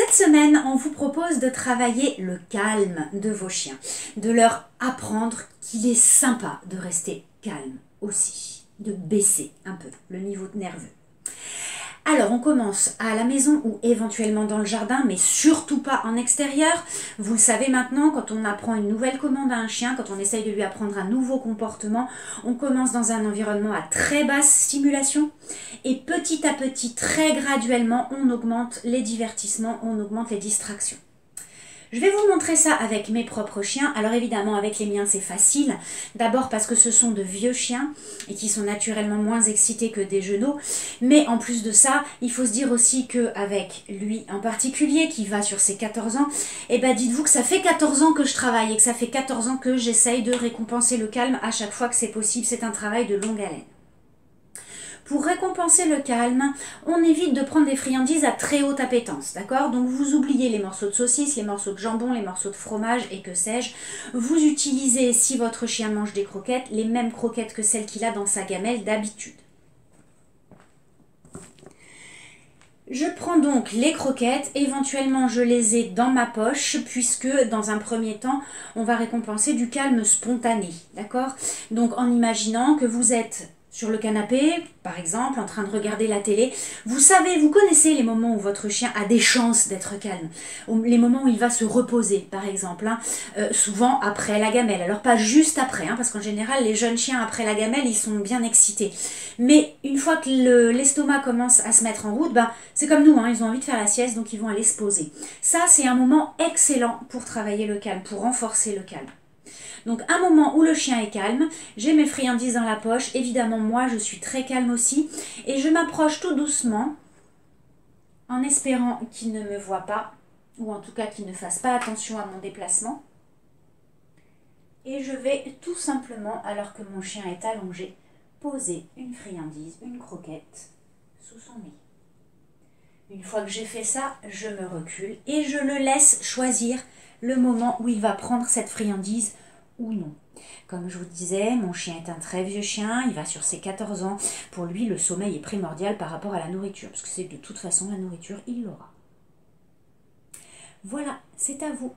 Cette semaine, on vous propose de travailler le calme de vos chiens, de leur apprendre qu'il est sympa de rester calme aussi, de baisser un peu le niveau nerveux. Alors, on commence à la maison ou éventuellement dans le jardin, mais surtout pas en extérieur. Vous le savez maintenant, quand on apprend une nouvelle commande à un chien, quand on essaye de lui apprendre un nouveau comportement, on commence dans un environnement à très basse stimulation et petit à petit, très graduellement, on augmente les divertissements, on augmente les distractions. Je vais vous montrer ça avec mes propres chiens. Alors évidemment, avec les miens, c'est facile. D'abord parce que ce sont de vieux chiens et qui sont naturellement moins excités que des genoux. Mais en plus de ça, il faut se dire aussi qu'avec lui en particulier, qui va sur ses 14 ans, eh ben dites-vous que ça fait 14 ans que je travaille et que ça fait 14 ans que j'essaye de récompenser le calme à chaque fois que c'est possible. C'est un travail de longue haleine. Pour récompenser le calme, on évite de prendre des friandises à très haute appétence, d'accord? Donc vous oubliez les morceaux de saucisse, les morceaux de jambon, les morceaux de fromage et que sais-je. Vous utilisez, si votre chien mange des croquettes, les mêmes croquettes que celles qu'il a dans sa gamelle d'habitude. Je prends donc les croquettes, éventuellement je les ai dans ma poche puisque dans un premier temps, on va récompenser du calme spontané, d'accord? Donc en imaginant que vous êtes sur le canapé, par exemple, en train de regarder la télé, vous savez, vous connaissez les moments où votre chien a des chances d'être calme, les moments où il va se reposer, par exemple, souvent après la gamelle. Alors pas juste après, parce qu'en général, les jeunes chiens après la gamelle, ils sont bien excités. Mais une fois que l'estomac commence à se mettre en route, c'est comme nous, ils ont envie de faire la sieste, donc ils vont aller se poser. Ça, c'est un moment excellent pour travailler le calme, pour renforcer le calme. Donc un moment où le chien est calme, j'ai mes friandises dans la poche, évidemment moi je suis très calme aussi, et je m'approche tout doucement en espérant qu'il ne me voit pas, ou en tout cas qu'il ne fasse pas attention à mon déplacement. Et je vais tout simplement, alors que mon chien est allongé, poser une friandise, une croquette sous son nez. Une fois que j'ai fait ça, je me recule et je le laisse choisir le moment où il va prendre cette friandise ou non. Comme je vous disais, mon chien est un très vieux chien, il va sur ses 14 ans. Pour lui, le sommeil est primordial par rapport à la nourriture, parce que c'est de toute façon la nourriture, il l'aura. Voilà, c'est à vous.